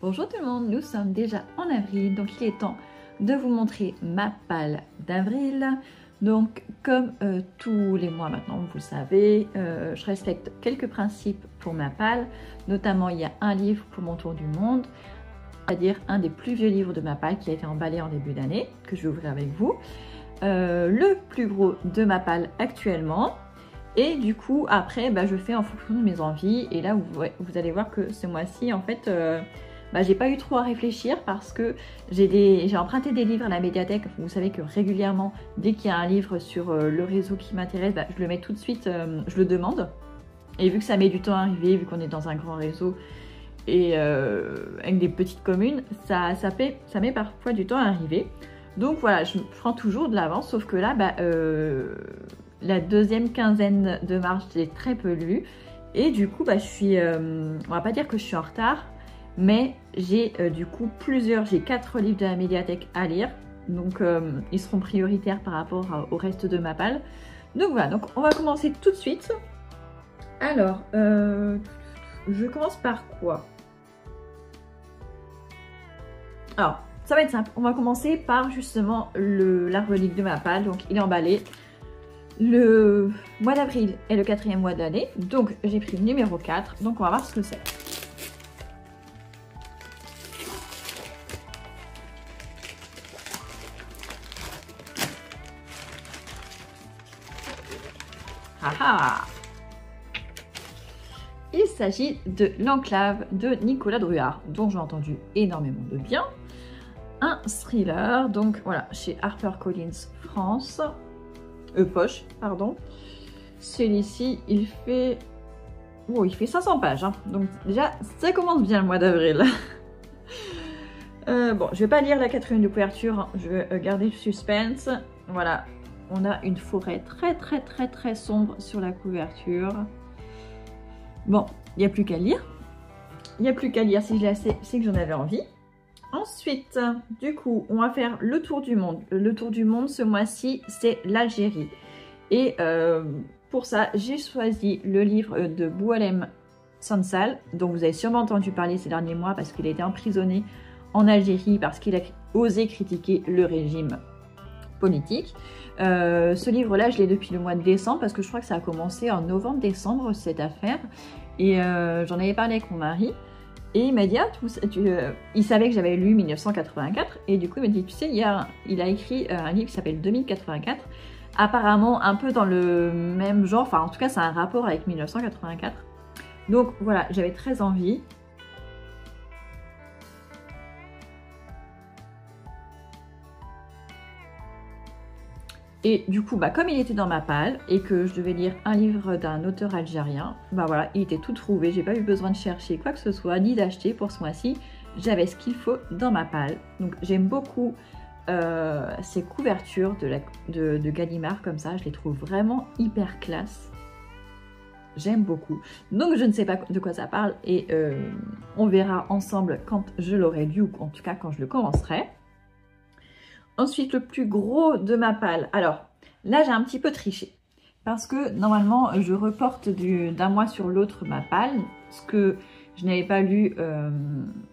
Bonjour tout le monde, nous sommes déjà en avril, donc il est temps de vous montrer ma palle d'avril. Donc comme tous les mois maintenant, vous le savez, je respecte quelques principes pour ma palle. Notamment, il y a un livre pour mon tour du monde, c'est-à-dire un des plus vieux livres de ma palle qui a été emballé en début d'année, que je vais ouvrir avec vous. Le plus gros de ma palle actuellement. Et du coup, après, je fais en fonction de mes envies. Et là, vous allez voir que ce mois-ci, en fait, j'ai pas eu trop à réfléchir parce que j'ai emprunté des livres à la médiathèque. Vous savez que régulièrement, dès qu'il y a un livre sur le réseau qui m'intéresse, je le mets tout de suite, je le demande. Et vu que ça met du temps à arriver, vu qu'on est dans un grand réseau et avec des petites communes, ça met parfois du temps à arriver. Donc voilà, je prends toujours de l'avance, sauf que là, la deuxième quinzaine de mars, j'ai très peu lu. Et du coup, je suis, on va pas dire que je suis en retard, mais j'ai du coup j'ai 4 livres de la médiathèque à lire. Donc ils seront prioritaires par rapport au reste de ma palle. Donc voilà, donc on va commencer tout de suite. Alors, je commence par quoi? Alors, ça va être simple. On va commencer par justement la relique de ma palle. Donc il est emballé. Le mois d'avril est le 4e mois de l'année, donc j'ai pris le numéro 4, donc on va voir ce que c'est. Ah. Il s'agit de l'Enclave de Nicolas Druard, dont j'ai entendu énormément de bien. Un thriller, donc voilà, chez HarperCollins France. Poche, pardon. Celui-ci, il fait 500 pages. Hein. Donc déjà, ça commence bien le mois d'avril. Bon, je vais pas lire la 4e de couverture. Hein. Je vais garder le suspense. Voilà, on a une forêt très sombre sur la couverture. Bon, il n'y a plus qu'à lire. Il n'y a plus qu'à lire. Si je l'ai assez, c'est que j'en avais envie. Ensuite, du coup, on va faire le tour du monde. Le tour du monde, ce mois-ci, c'est l'Algérie. Et pour ça, j'ai choisi le livre de Boualem Sansal, dont vous avez sûrement entendu parler ces derniers mois parce qu'il a été emprisonné en Algérie parce qu'il a osé critiquer le régime politique. Ce livre-là, je l'ai depuis le mois de décembre parce que je crois que ça a commencé en novembre-décembre, cette affaire. Et j'en avais parlé avec mon mari. Et il m'a dit, il savait que j'avais lu 1984, et du coup il m'a dit, tu sais, il a écrit un livre qui s'appelle 2084, apparemment un peu dans le même genre, enfin en tout cas c'est un rapport avec 1984. Donc voilà, j'avais très envie. Et du coup, comme il était dans ma palle et que je devais lire un livre d'un auteur algérien, voilà, il était tout trouvé. J'ai pas eu besoin de chercher quoi que ce soit, ni d'acheter pour ce mois-ci. J'avais ce qu'il faut dans ma palle. Donc j'aime beaucoup ces couvertures de Gallimard comme ça. Je les trouve vraiment hyper classe. J'aime beaucoup. Donc je ne sais pas de quoi ça parle et on verra ensemble quand je l'aurai lu ou en tout cas quand je le commencerai. Ensuite, le plus gros de ma palle. Alors, là, j'ai un petit peu triché. Parce que, normalement, je reporte d'un mois sur l'autre ma palle. Ce que je n'avais pas lu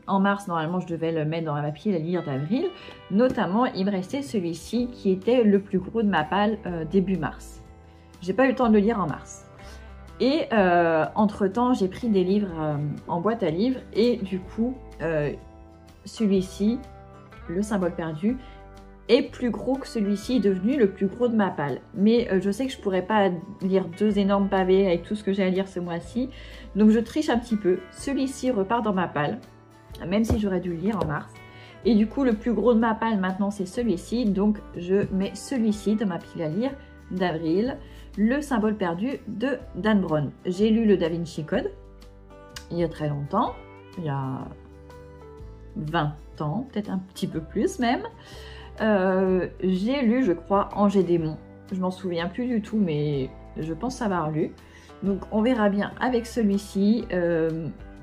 en mars, normalement, je devais le mettre dans ma pile à lire d'avril. Notamment, il me restait celui-ci qui était le plus gros de ma palle début mars. J'ai pas eu le temps de le lire en mars. Et entre-temps, j'ai pris des livres en boîte à livres. Et du coup, celui-ci, Le Symbole perdu, est plus gros que celui-ci, est devenu le plus gros de ma palle. Mais je sais que je pourrais pas lire 2 énormes pavés avec tout ce que j'ai à lire ce mois-ci. Donc je triche un petit peu. Celui-ci repart dans ma palle, même si j'aurais dû le lire en mars. Et du coup, le plus gros de ma palle maintenant, c'est celui-ci. Donc je mets celui-ci dans ma pile à lire d'avril. Le Symbole perdu de Dan Brown. J'ai lu le Da Vinci Code il y a très longtemps. Il y a 20 ans, peut-être un petit peu plus même. J'ai lu, je crois, Ange et Démon. Je m'en souviens plus du tout, mais je pense avoir lu. Donc on verra bien avec celui-ci.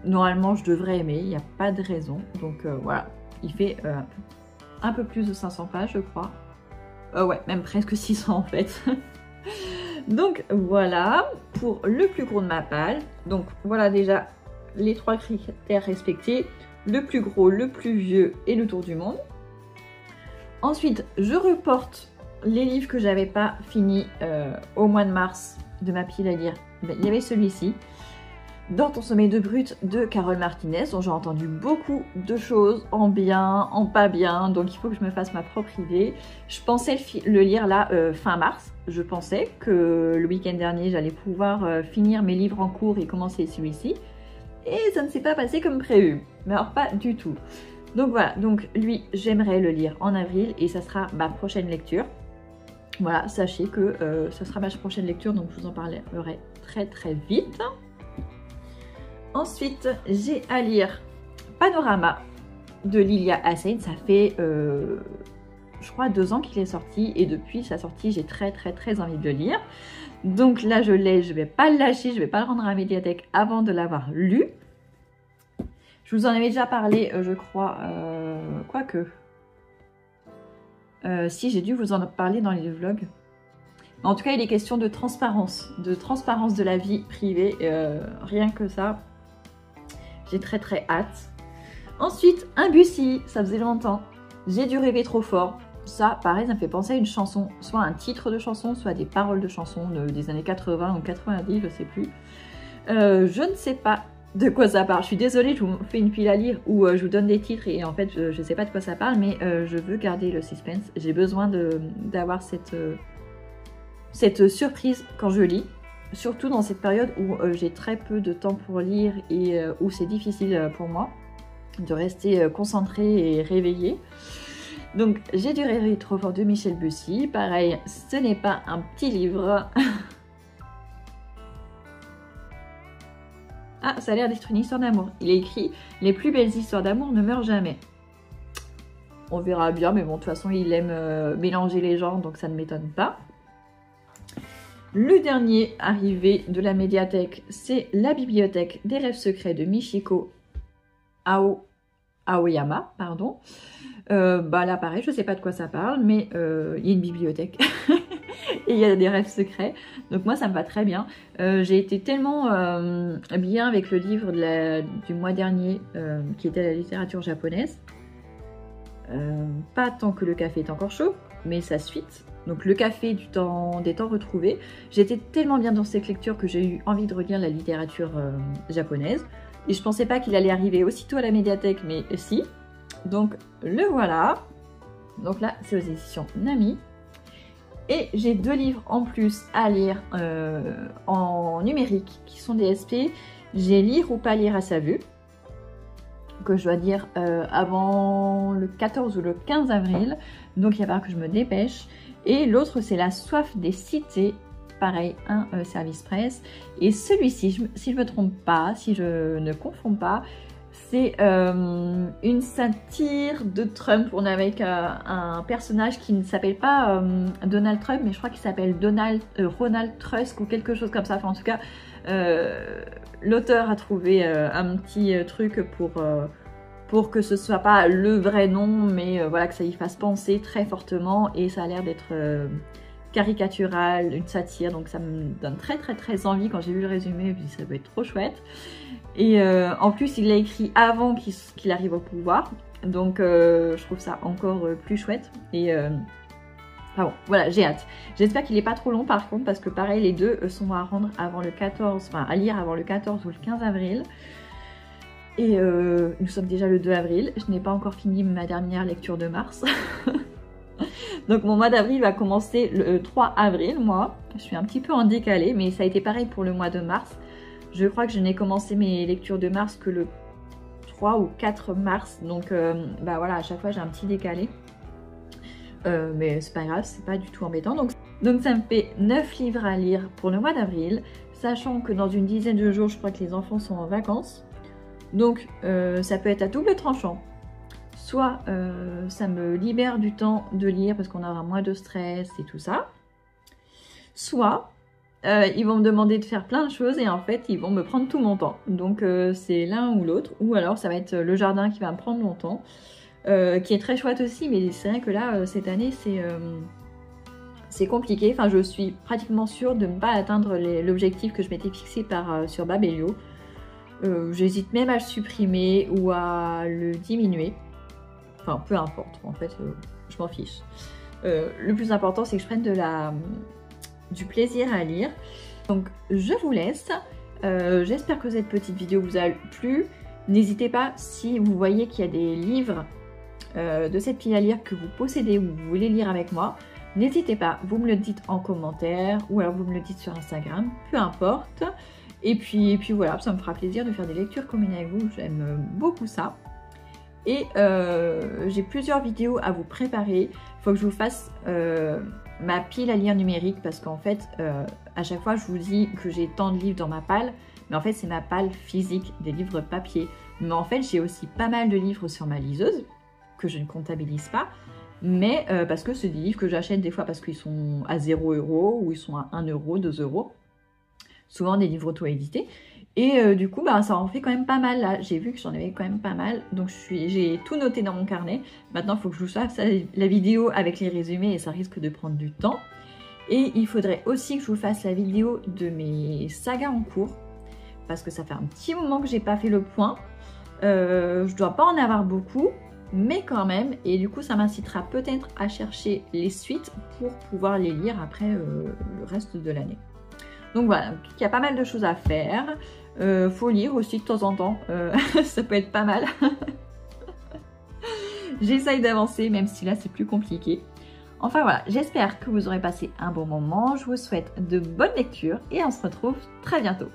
Normalement, je devrais aimer, il n'y a pas de raison. Donc voilà, il fait un peu plus de 500 pages, je crois. Ouais, même presque 600 en fait. Donc voilà, pour le plus gros de ma palle. Donc voilà déjà les 3 critères respectés. le plus gros, le plus vieux et le tour du monde. Ensuite, je reporte les livres que j'avais pas finis au mois de mars de ma pile à lire. Il y avait celui-ci, Dans ton sommeil de brute de Carole Martinez, dont j'ai entendu beaucoup de choses en bien, en pas bien, donc il faut que je me fasse ma propre idée. Je pensais le lire là fin mars. Je pensais que le week-end dernier, j'allais pouvoir finir mes livres en cours et commencer celui-ci. Et ça ne s'est pas passé comme prévu. Mais alors pas du tout. Donc voilà, donc lui, j'aimerais le lire en avril et ça sera ma prochaine lecture. Voilà, sachez que ça sera ma prochaine lecture, donc je vous en parlerai très très vite. Ensuite, j'ai à lire Panorama de Lilia Hassen. Ça fait, je crois, 2 ans qu'il est sorti et depuis sa sortie, j'ai très très très envie de le lire. Donc là, je l'ai, je ne vais pas le lâcher, je ne vais pas le rendre à la médiathèque avant de l'avoir lu. Je vous en avais déjà parlé, je crois, quoique. Si, j'ai dû vous en parler dans les vlogs. En tout cas, il est question de transparence de la vie privée. Rien que ça, j'ai très très hâte. Ensuite, un Bussy, ça faisait longtemps. J'ai dû rêver trop fort. Ça, pareil, ça me fait penser à une chanson, soit un titre de chanson, soit des paroles de chanson des années 80 ou 90, je sais plus. Je ne sais pas de quoi ça parle. Je suis désolée, je vous fais une pile à lire où je vous donne des titres et en fait, je ne sais pas de quoi ça parle, mais je veux garder le suspense. J'ai besoin d'avoir cette surprise quand je lis. Surtout dans cette période où j'ai très peu de temps pour lire et où c'est difficile pour moi de rester concentrée et réveillée. Donc j'ai dû rêver trop fort de Michel Bussy. Pareil, ce n'est pas un petit livre. Ah, ça a l'air d'être une histoire d'amour. Il est écrit « Les plus belles histoires d'amour ne meurent jamais ». On verra bien, mais bon, de toute façon, il aime mélanger les genres, donc ça ne m'étonne pas. Le dernier arrivé de la médiathèque, c'est La bibliothèque des rêves secrets de Michiko Aoyama, pardon. Là, pareil, je ne sais pas de quoi ça parle, mais il y a une bibliothèque et il y a des rêves secrets. Donc moi, ça me va très bien. J'ai été tellement bien avec le livre du mois dernier, qui était la littérature japonaise. Pas tant que le café est encore chaud, mais sa suite. Donc le café des temps retrouvés. J'étais tellement bien dans cette lecture que j'ai eu envie de relire la littérature japonaise. Et je pensais pas qu'il allait arriver aussitôt à la médiathèque, mais si. Donc le voilà. Donc là, c'est aux éditions Nami. Et j'ai 2 livres en plus à lire en numérique, qui sont des SP. J'ai Lire ou pas lire à sa vue, que je dois dire avant le 14 ou le 15 avril. Donc il va falloir que je me dépêche. Et l'autre, c'est La soif des cités. Pareil, un service presse. Et celui-ci, si je ne me trompe pas, si je ne confonds pas, c'est une satire de Trump. On est avec un personnage qui ne s'appelle pas Donald Trump, mais je crois qu'il s'appelle Ronald Tusk ou quelque chose comme ça. Enfin, en tout cas, l'auteur a trouvé un petit truc pour que ce soit pas le vrai nom, mais voilà, que ça y fasse penser très fortement. Et ça a l'air d'être caricatural, une satire, donc ça me donne très très très envie. Quand j'ai vu le résumé, je me dis ça peut être trop chouette. Et en plus, il l'a écrit avant qu'il arrive au pouvoir, donc je trouve ça encore plus chouette. Et bon, voilà, j'ai hâte. J'espère qu'il n'est pas trop long par contre, parce que pareil, les deux sont à rendre avant le 14, enfin à lire avant le 14 ou le 15 avril. Et nous sommes déjà le 2 avril, je n'ai pas encore fini ma dernière lecture de mars. Donc mon mois d'avril va commencer le 3 avril, moi. Je suis un petit peu en décalé, mais ça a été pareil pour le mois de mars. Je crois que je n'ai commencé mes lectures de mars que le 3 ou 4 mars. Donc voilà, à chaque fois j'ai un petit décalé. Mais c'est pas grave, c'est pas du tout embêtant. Donc ça me fait 9 livres à lire pour le mois d'avril. Sachant que dans une dizaine de jours, je crois que les enfants sont en vacances. Donc ça peut être à double tranchant. Soit ça me libère du temps de lire parce qu'on aura moins de stress et tout ça. Soit ils vont me demander de faire plein de choses et en fait ils vont me prendre tout mon temps. Donc c'est l'un ou l'autre. Ou alors ça va être le jardin qui va me prendre mon temps. Qui est très chouette aussi, mais c'est vrai que là cette année c'est compliqué. Enfin je suis pratiquement sûre de ne pas atteindre l'objectif que je m'étais fixé sur Babelio. J'hésite même à le supprimer ou à le diminuer. Enfin, peu importe, en fait, je m'en fiche. Le plus important, c'est que je prenne du plaisir à lire. Donc, je vous laisse. J'espère que cette petite vidéo vous a plu. N'hésitez pas, si vous voyez qu'il y a des livres de cette pile à lire que vous possédez ou vous voulez lire avec moi, n'hésitez pas, vous me le dites en commentaire ou alors vous me le dites sur Instagram, peu importe. Et puis voilà, ça me fera plaisir de faire des lectures communes avec vous, j'aime beaucoup ça. Et j'ai plusieurs vidéos à vous préparer. Il faut que je vous fasse ma pile à lire numérique parce qu'en fait, à chaque fois, je vous dis que j'ai tant de livres dans ma palle. Mais en fait, c'est ma palle physique, des livres papier. Mais en fait, j'ai aussi pas mal de livres sur ma liseuse que je ne comptabilise pas. Mais parce que c'est des livres que j'achète des fois parce qu'ils sont à 0 € ou ils sont à 1 €, 2 €. Souvent des livres auto-édités. Et du coup, bah, ça en fait quand même pas mal là. J'ai vu que j'en avais quand même pas mal. Donc j'ai tout noté dans mon carnet. Maintenant, il faut que je vous fasse la vidéo avec les résumés et ça risque de prendre du temps. Et il faudrait aussi que je vous fasse la vidéo de mes sagas en cours. Parce que ça fait un petit moment que j'ai pas fait le point. Je dois pas en avoir beaucoup, mais quand même. Et du coup, ça m'incitera peut-être à chercher les suites pour pouvoir les lire après le reste de l'année. Donc voilà, il y a pas mal de choses à faire. Faut lire aussi de temps en temps, ça peut être pas mal. J'essaye d'avancer, même si là c'est plus compliqué. Enfin voilà, j'espère que vous aurez passé un bon moment. Je vous souhaite de bonnes lectures et on se retrouve très bientôt.